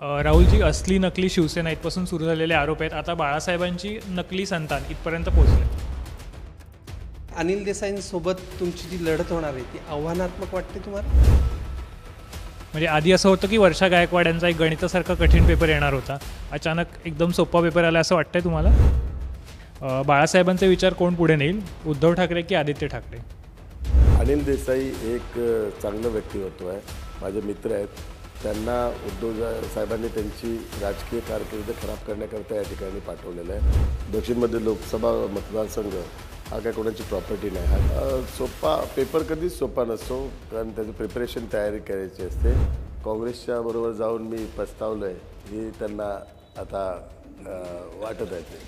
राहुलजी, असली नकली शिवसेना इथपासून सुरू झालेले आरोप आहेत. आता बाळासाहेबांची नकली संतान इथपर्यंत पोहोचले. अनिल देसाईंसोबत तुमची जी लढत होणार आहे ती आव्हानात्मक वाटते तुम्हाला? म्हणजे आधी असं होतं की वर्षा गायकवाड यांचा एक गणितासारखा कठीण पेपर येणार होता. अचानक एकदम सोपा पेपर आला असं वाटतंय तुम्हाला? बाळासाहेबांचे विचार कोण पुढे नेईल, उद्धव ठाकरे की आदित्य ठाकरे? अनिल देसाई एक चांगलं व्यक्तिमत्व आहे, माझे मित्र आहेत. त्यांना उद्धव साहेबांनी त्यांची राजकीय कारकीर्द खराब करण्याकरता या ठिकाणी पाठवलेलं आहे. दक्षिणमध्ये लोकसभा मतदारसंघ हा काय कोणाची प्रॉपर्टी नाही. हा सोपा पेपर कधीच सोपा नसतो, कारण त्याचं प्रिपरेशन तयारी करायची असते. काँग्रेसच्या बरोबर जाऊन मी पस्तावलो आहे हे त्यांना आता वाटत आहे.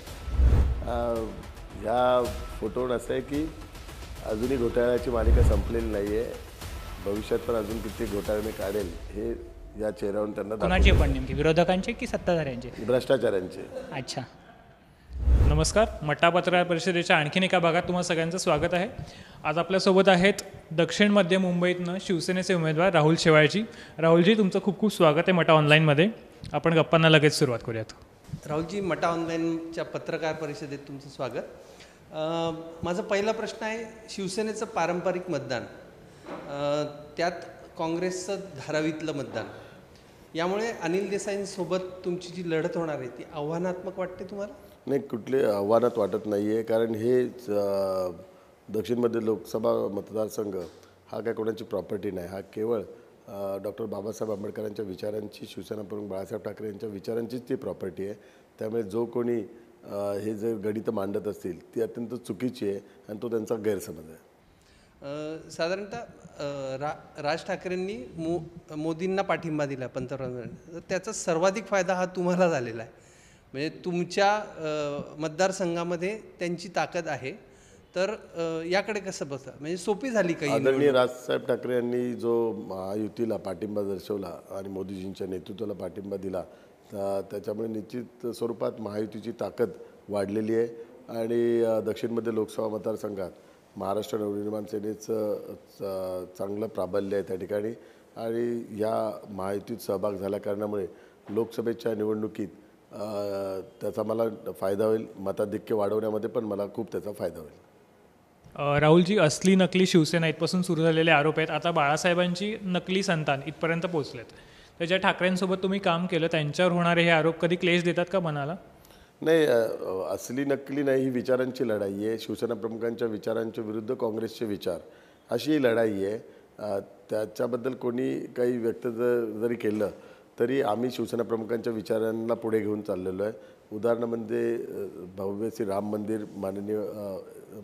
ह्या फोटोवर असं आहे की अजूनही घोटाळ्याची मालिका संपलेली नाही आहे. भविष्यात पण अजून किती घोटाळे मी काढेल हे या चेहऱ्यावरून त्यांना कोणाचे पण नेमके विरोधकांचे की सत्ताधाऱ्यांचे? भ्रष्टाचारांचे. अच्छा. नमस्कार. मटा पत्रकार परिषदेच्या आणखीन एका भागात तुम्हाला सगळ्यांचं स्वागत आहे. आज आपल्यासोबत आहेत दक्षिण मध्य मुंबईतनं शिवसेनेचे उमेदवार राहुल शेवाळजी. राहुलजी, तुमचं खूप खूप स्वागत आहे मटा ऑनलाईनमध्ये. आपण गप्पांना लगेच सुरुवात करूयात. राहुलजी, मटा ऑनलाईनच्या पत्रकार परिषदेत तुमचं स्वागत. माझा पहिला प्रश्न आहे, शिवसेनेचं पारंपरिक मतदान, त्यात काँग्रेसचं धारावीतलं मतदान, यामुळे अनिल देसाईंसोबत तुमची जी लढत होणार आहे ती आव्हानात्मक वाटते तुम्हाला? नाही, कुठले आव्हानात वाटत नाही आहे, कारण हे दक्षिणमध्ये लोकसभा मतदारसंघ हा काय कोणाची प्रॉपर्टी नाही. हा केवळ डॉक्टर बाबासाहेब आंबेडकरांच्या विचारांची, शिवसेना प्रमुख बाळासाहेब ठाकरे यांच्या विचारांचीच ती प्रॉपर्टी आहे. त्यामुळे जो कोणी हे जे गणितं मांडत असतील ती अत्यंत चुकीची आहे आणि तो त्यांचा गैरसमज आहे. साधारणतः राज ठाकरेंनी मोदींना पाठिंबा दिला पंतप्रधान, त्याचा सर्वाधिक फायदा हा तुम्हाला झालेला आहे. म्हणजे तुमच्या मतदारसंघामध्ये त्यांची ताकद आहे, तर याकडे कसं बघता? म्हणजे सोपी झाली काही? आदरणीय राजसाहेब ठाकरे यांनी जो महायुतीला पाठिंबा दर्शवला आणि मोदीजींच्या नेतृत्वाला पाठिंबा दिला, त्याच्यामुळे निश्चित स्वरूपात महायुतीची ताकद वाढलेली आहे. आणि दक्षिणमध्ये लोकसभा मतदारसंघात महाराष्ट्र नवनिर्माण सेनेचं चांगलं प्राबल्य आहे त्या ठिकाणी. आणि या महायुतीत सहभाग झाल्या कारणामुळे लोकसभेच्या निवडणुकीत त्याचा मला फायदा होईल. मताधिक्य वाढवण्यामध्ये पण मला खूप त्याचा फायदा होईल. राहुलजी, असली नकली शिवसेना इथपासून सुरू झालेले आरोप आहेत. आता बाळासाहेबांची नकली संतान इथपर्यंत पोहोचलेत. तर ज्या ठाकरेंसोबत तुम्ही काम केलं त्यांच्यावर होणारे हे आरोप कधी क्लेश देतात का मनाला? नाही, असली नकली नाही, ही विचारांची लढाई आहे. शिवसेना प्रमुखांच्या विचारांच्या विरुद्ध काँग्रेसचे विचार, अशी ही लढाई आहे. त्याच्याबद्दल कोणी काही व्यक्त जरी केलं तरी आम्ही शिवसेना प्रमुखांच्या विचारांना पुढे घेऊन चाललेलो आहे. उदाहरणामध्ये भव्य श्री राम मंदिर माननीय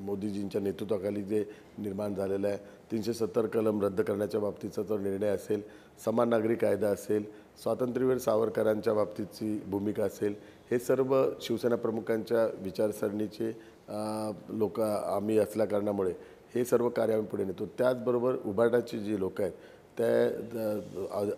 मोदीजींच्या नेतृत्वाखाली जे निर्माण झालेलं आहे, 370 कलम रद्द करण्याच्या बाबतीचा जो निर्णय असेल, समान नागरी कायदा असेल, स्वातंत्र्यवीर सावरकरांच्या बाबतीची भूमिका असेल, हे सर्व शिवसेना प्रमुखांच्या विचारसरणीचे लोक आम्ही असल्या कारणामुळे हे सर्व कार्य आम्ही पुढे नेतो. त्याचबरोबर उभाटाची जी लोक आहेत, त्या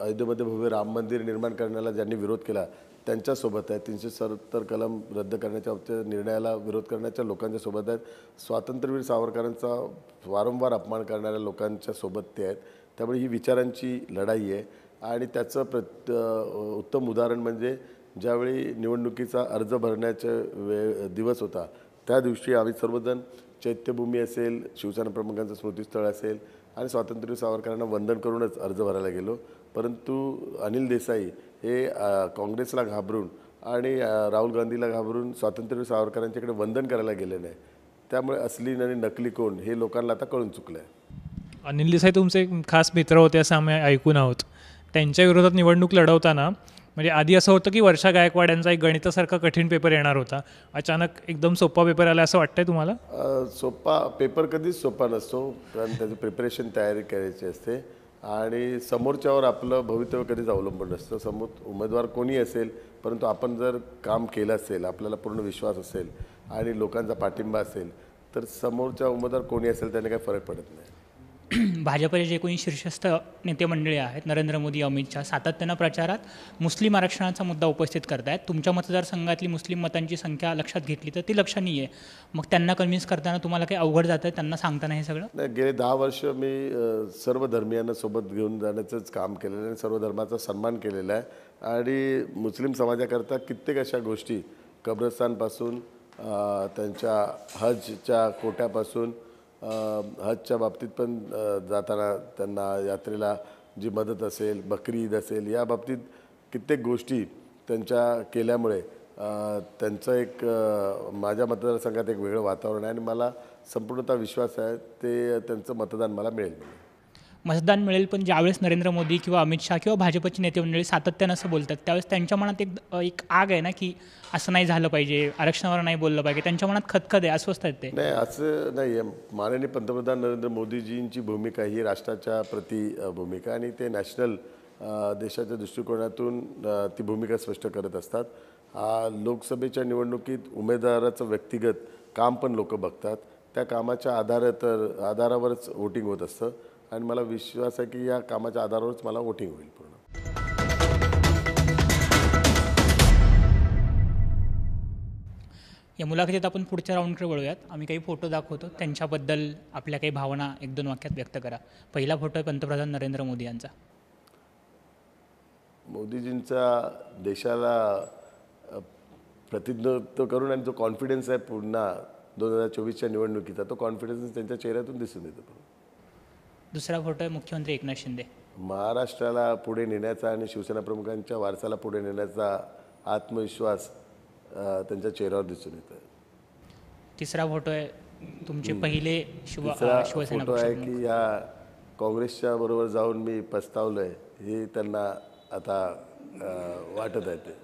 अयोध्येमध्ये भव्य राम मंदिर निर्माण करण्याला ज्यांनी विरोध केला त्यांच्यासोबत आहे. 370 कलम रद्द करण्याच्या निर्णयाला विरोध करण्याच्या लोकांच्या सोबत आहेत. स्वातंत्र्यवीर सावरकरांचा वारंवार अपमान करणाऱ्या लोकांच्या सोबत ते आहेत. त्यामुळे ही विचारांची लढाई आहे. आणि त्याचं उत्तम उदाहरण म्हणजे ज्यावेळी निवडणुकीचा अर्ज भरण्याचा दिवस होता, त्या दिवशी आम्ही सर्वजण चैत्यभूमी असेल, शिवसेना प्रमुखांचं स्मृतिस्थळ असेल आणि स्वातंत्र्यवीर सावरकरांना वंदन करूनच अर्ज भरायला गेलो. परंतु अनिल देसाई हे काँग्रेसला घाबरून आणि राहुल गांधीला घाबरून स्वातंत्र्यवीर सावरकरांच्याकडे वंदन करायला गेले नाही. त्यामुळे असली आणि नकली कोण हे लोकांना आता कळून चुकलं आहे. अनिल देसाई तुमचे खास मित्र होते असं आम्ही ऐकून आहोत. त्यांच्या विरोधात निवडणूक लढवताना म्हणजे आधी असं होतं की वर्षा गायकवाड यांचा एक गणितासारखा कठीण पेपर येणार होता. अचानक एकदम सोपा पेपर आला असं वाटतंय तुम्हाला? सोपा पेपर कधीच सोपा नसतो, कारण त्याचं प्रिपरेशन तयारी करायची असते. आणि समोरच्यावर आपलं भवितव्य कधीच अवलंबून नसतं. समोर उमेदवार कोणी असेल, परंतु आपण जर काम केलं असेल, आपल्याला पूर्ण विश्वास असेल आणि लोकांचा पाठिंबा असेल, तर समोरच्या उमेदवार कोणी असेल त्याने काही फरक पडत नाही. भाजपचे जे कोणी शीर्षस्थ नेते मंडळी आहेत, नरेंद्र मोदी, अमित शहा, सातत्यानं प्रचारात मुस्लिम आरक्षणाचा मुद्दा उपस्थित करत आहेत. तुमच्या मतदारसंघातली मुस्लिम मतांची संख्या लक्षात घेतली तर ती लक्षणीय आहे. मग त्यांना कन्व्हिन्स करताना तुम्हाला काही अवघड जातं आहे त्यांना सांगताना हे सगळं? नाही, गेले 10 वर्ष मी सर्व धर्मियांना सोबत घेऊन जाण्याचंच काम केलेलं आहे, सर्व धर्माचा सन्मान केलेला आहे आणि मुस्लिम समाजाकरता कित्येक अशा गोष्टी कब्रस्तानपासून त्यांच्या हजच्या कोट्यापासून हजच्या बाबतीत पण जाताना त्यांना यात्रेला जी मदत असेल, बकरी ईद असेल, या बाबतीत कित्येक गोष्टी त्यांच्या केल्यामुळे त्यांचं एक माझ्या मतदारसंघात एक वेगळं वातावरण आहे आणि मला संपूर्णतः विश्वास आहे ते त्यांचं मतदान मला मिळेल. मतदान मिळेल, पण ज्यावेळेस नरेंद्र मोदी किंवा अमित शहा किंवा भाजपची नेते मंडळी सातत्यानं असं बोलतात त्यावेळेस त्यांच्या मनात एक आग आहे ना, की असं नाही झालं पाहिजे, आरक्षणावर नाही बोललं पाहिजे, त्यांच्या मनात खदखद आहे, अस्वस्थ आहेत ते. नाही, असं नाही आहे. माननीय पंतप्रधान नरेंद्र मोदीजींची भूमिका ही राष्ट्राच्या प्रति भूमिका आणि ते नॅशनल देशाच्या दृष्टिकोनातून ती भूमिका स्पष्ट करत असतात. लोकसभेच्या निवडणुकीत उमेदवाराचं व्यक्तिगत काम पण लोक बघतात, त्या कामाच्या आधारावरच वोटिंग होत असतं आणि मला विश्वास आहे की या कामाच्या आधारावरच मला वोटिंग होईल पूर्ण. या मुलाखतीत आपण पुढच्या राऊंडकडे वळूयात. आम्ही काही फोटो दाखवतो, त्यांच्याबद्दल आपल्या काही भावना 1-2 वाक्यात व्यक्त करा. पहिला फोटो आहे पंतप्रधान नरेंद्र मोदी यांचा. मोदीजींचा देशाला प्रतिनिधित्व करून आणि जो कॉन्फिडन्स आहे पुन्हा 2024च्या निवडणुकीचा, तो कॉन्फिडन्स त्यांच्या चेहऱ्यातून दिसून येतो. दुसरा फोटो आहे मुख्यमंत्री एकनाथ शिंदे. महाराष्ट्राला पुढे नेण्याचा आणि शिवसेना प्रमुखांच्या वारसाला पुढे नेण्याचा आत्मविश्वास त्यांच्या चेहऱ्यावर दिसून येतो. तिसरा फोटो आहे तुमचे पहिले तिसरा शिवसेना फोटो आहे की या काँग्रेसच्या बरोबर जाऊन मी पस्तावलो आहे हे त्यांना आता वाटत आहे ते.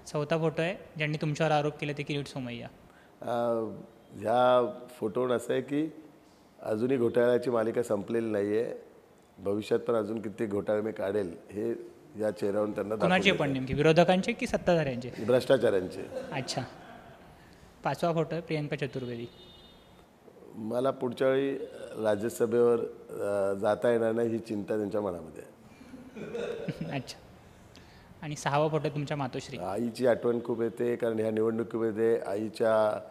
चौथा फोटो आहे ज्यांनी तुमच्यावर आरोप केले ते किरीट सोमय्या. ह्या फोटोवर असं आहे की अजूनही घोटाळ्याची मालिका संपलेली नाही आहे, भविष्यात पण अजून किती घोटाळे मी काढेल हे या चेहऱ्यावरून त्यांना कोणाचे पण नेमके, विरोधकांचे की सत्ताधाऱ्यांचे? भ्रष्टाचारांचे. अच्छा. पाचवा फोटो आहे प्रियंका चतुर्वेदी. मला पुढच्या वेळी राज्यसभेवर जाता येणार नाही ही चिंता त्यांच्या मनामध्ये आहे. अच्छा. आणि सहावा फोटो तुमच्या मातोश्री. आईची आठवण खूप येते कारण ह्या निवडणुकीमध्ये आईच्या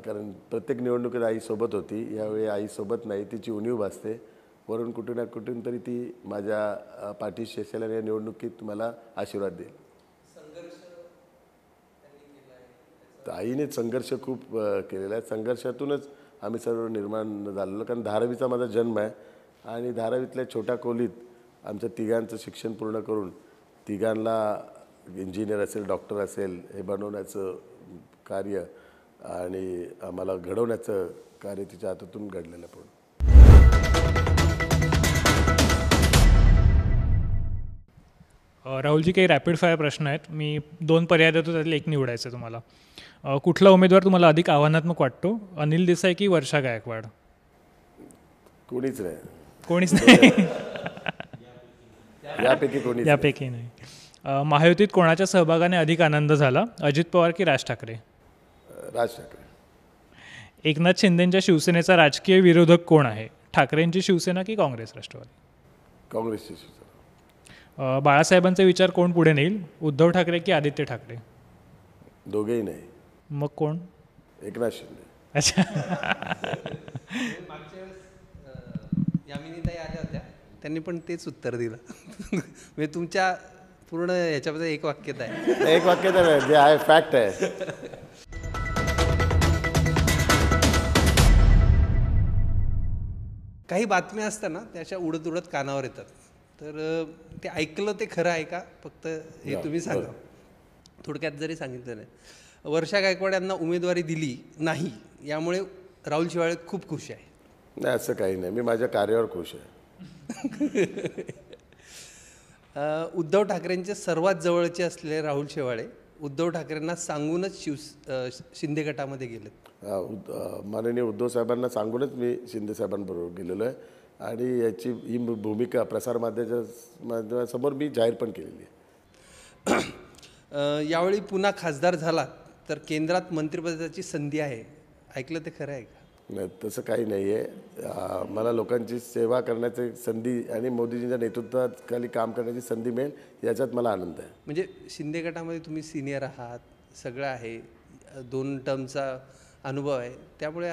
कारण प्रत्येक निवडणुकीत आई सोबत होती, यावेळी आई सोबत नाही, तिची उणीव भासते. वरून कुठून ना कुठून तरी ती माझ्या पाठीशी असेल आणि या निवडणुकीत मला आशीर्वाद देईल. तर आईने संघर्ष खूप केलेला आहे, संघर्षातूनच आम्ही सर्व निर्माण झालेलो. कारण धारावीचा माझा जन्म आहे आणि धारावीतल्या छोट्या खोलीत आमच्या तिघांचं शिक्षण पूर्ण करून तिघांना इंजिनियर असेल, डॉक्टर असेल हे बनवण्याचं कार्य आणि आम्हाला घडवण्याचं कार्य तिच्या हातातून घडलेलं पूर्ण. राहुलजी, काही रॅपिड फायर प्रश्न आहेत. मी 2 पर्याय देतो, त्यातले एक निवडायचं तुम्हाला. कुठला उमेदवार तुम्हाला अधिक आव्हानात्मक वाटतो, अनिल देसाई की वर्षा गायकवाड? कोणीच नाही. कोणीच नाही. यापैकी नाही. महायुतीत कोणाच्या सहभागाने अधिक आनंद झाला, अजित पवार की राज ठाकरे? राज ठाकरे. एकनाथ शिंदेंच्या शिवसेनेचा राजकीय विरोधक कोण आहे, ठाकरेंची शिवसेना की काँग्रेस राष्ट्रवादी? काँग्रेसची शिवसेना. बाळासाहेबांचे विचार कोण पुढे नेईल, उद्धव ठाकरे की आदित्य ठाकरे? दोघेही नाही. मग कोण? एकनाथ शिंदे. अच्छा. मागच्या वेळेस यामिनीताई आल्या होत्या, त्यांनी पण तेच उत्तर दिलं. म्हणजे तुमच्या पूर्ण ह्याच्याबद्दल एक वाक्यता आहे. एक वाक्य तर जे आहे फॅक्ट आहे. काही बातम्या असताना त्याच्या उडत उडत कानावर येतात, तर ते ऐकलं ते खरं आहे का, फक्त हे तुम्ही सांगा. थोडक्यात जरी सांगितलं नाही. वर्षा गायकवाड यांना उमेदवारी दिली नाही यामुळे राहुल शेवाळे खूप खुश आहे? नाही, असं काही नाही, मी माझ्या कार्यावर खुश आहे. उद्धव ठाकरेंचे सर्वात जवळचे असलेले राहुल शेवाळे उद्धव ठाकरेंना सांगूनच शिंदे गटामध्ये गेलेत. माननीय उद्धव साहेबांना सांगूनच मी शिंदे साहेबांबरोबर गेलेलो आहे आणि ही भूमिका प्रसारमाध्यमासमोर मी जाहीर पण केलेली आहे. यावेळी पुन्हा खासदार झाला तर केंद्रात मंत्रिपदाची संधी आहे, ऐकलं ते खरं आहे का? नाही, तसं काही नाही आहे. मला लोकांची सेवा करण्याची संधी आणि मोदीजींच्या नेतृत्वाखाली काम करण्याची संधी मिळेल याच्यात मला आनंद आहे. म्हणजे शिंदे गटामध्ये तुम्ही सिनियर आहात, सगळं आहे, 2 टर्मचा अनुभव आहे, त्यामुळे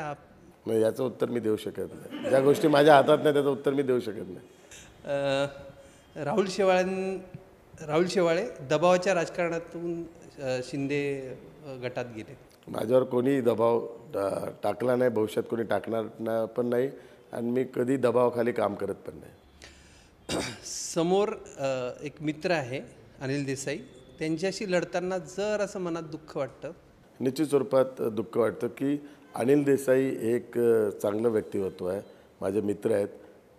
मग याचं उत्तर मी देऊ शकत नाही. ज्या गोष्टी माझ्या हातात नाही त्याचं उत्तर मी देऊ शकत नाही. राहुल शेवाळे दबावाच्या राजकारणातून शिंदे गटात गेले. माझ्यावर कोणी दबाव टाकला नाही, भविष्यात कोणी टाकणार पण नाही आणि मी कधी दबावाखाली काम करत पण नाही. समोर एक मित्र आहे अनिल देसाई, त्यांच्याशी लढताना जर असं मनात दुःख वाटतं. निश्चित स्वरूपात दुःख वाटतं की अनिल देसाई एक चांगलं व्यक्तिमत्व आहे, माझे मित्र आहेत.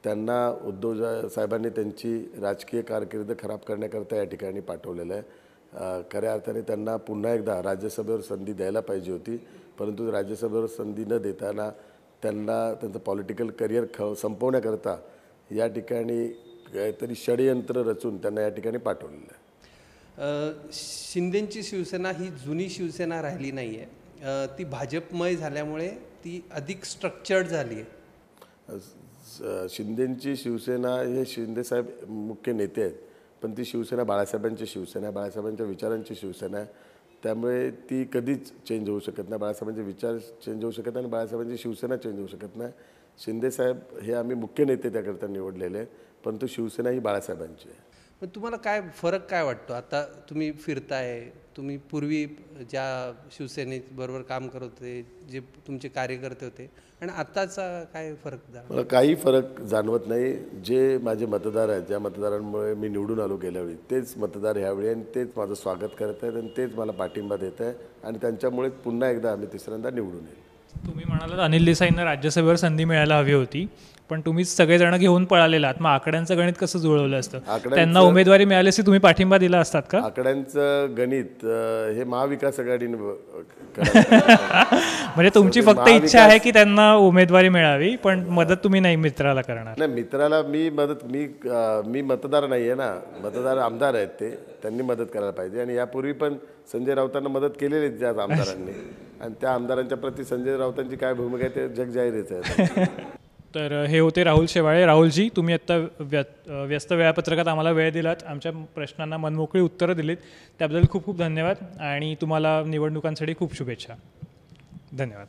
त्यांना उद्धव साहेबांनी त्यांची राजकीय कारकीर्द खराब करण्याकरता या ठिकाणी पाठवलेलं आहे. खऱ्या अर्थाने त्यांना पुन्हा एकदा राज्यसभेवर संधी द्यायला पाहिजे होती, परंतु राज्यसभेवर संधी न देताना त्यांना त्यांचं पॉलिटिकल करिअर संपवण्याकरता या ठिकाणी काहीतरी षडयंत्र रचून त्यांना या ठिकाणी पाठवलेलं आहे. शिंदेंची शिवसेना ही जुनी शिवसेना राहिली नाही आहे, ती भाजपमय झाल्यामुळे ती अधिक स्ट्रक्चर्ड झाली आहे. शिंदेंची शिवसेना हे शिंदेसाहेब मुख्य नेते आहेत, पण ती शिवसेना बाळासाहेबांची शिवसेना आहे, बाळासाहेबांच्या विचारांची शिवसेना आहे. त्यामुळे ती कधीच चेंज होऊ शकत नाही. बाळासाहेबांचे विचार चेंज होऊ शकत नाही आणि बाळासाहेबांची शिवसेना चेंज होऊ शकत नाही. शिंदेसाहेब हे आम्ही मुख्य नेते त्याकरता निवडलेले आहेत, परंतु शिवसेना ही बाळासाहेबांची आहे. पण तुम्हाला काय फरक काय वाटतो? आता तुम्ही फिरताय, तुम्ही पूर्वी ज्या शिवसेनेबरोबर काम करत होते, जे तुमचे कार्यकर्ते होते, आणि आत्ताचा काय फरक जाणवतो? मला काही फरक जाणवत नाही. जे माझे मतदार आहेत, ज्या मतदारांमुळे मी निवडून आलो गेल्यावेळी, तेच मतदार ह्यावेळी आणि तेच माझं स्वागत करत आहेत आणि तेच मला पाठिंबा देत आहे आणि त्यांच्यामुळे पुन्हा एकदा आम्ही तिसऱ्यांदा निवडून येईल. तुम्ही म्हणालात अनिल देसाईंना राज्यसभेवर संधी मिळायला हवी होती, पण तुम्ही सगळेजण घेऊन पळालेला आहात. मग आकड्यांचं गणित कसं जुळवलं असतं? त्यांना उमेदवारी मिळाली असती, तुम्ही पाठिंबा दिला असतात का? आकड्यांचं गणित हे महाविकास आघाडीने म्हणजे तुमची फक्त इच्छा आहे की त्यांना उमेदवारी मिळावी, पण मदत तुम्ही नाही मित्राला करणार? नाही, मित्राला मी मतदार नाही आहे ना, मतदार आमदार आहेत, त्यांनी मदत करायला पाहिजे. आणि यापूर्वी पण संजय राऊतांना मदत केलेली आहे त्या आमदारांनी, आणि त्या आमदारांच्या प्रति संजय राऊतांची काय भूमिका आहे ते जगजाहीरच आहे. तर हे होते राहुल शेवाळे. राहुलजी, तुम्ही आत्ता व्यस्त वेळापत्रकात आम्हाला वेळ दिलात, आमच्या प्रश्नांना मनमोकळी उत्तरं दिलीत, त्याबद्दल खूप खूप धन्यवाद आणि तुम्हाला निवडणुकांसाठी खूप शुभेच्छा. धन्यवाद.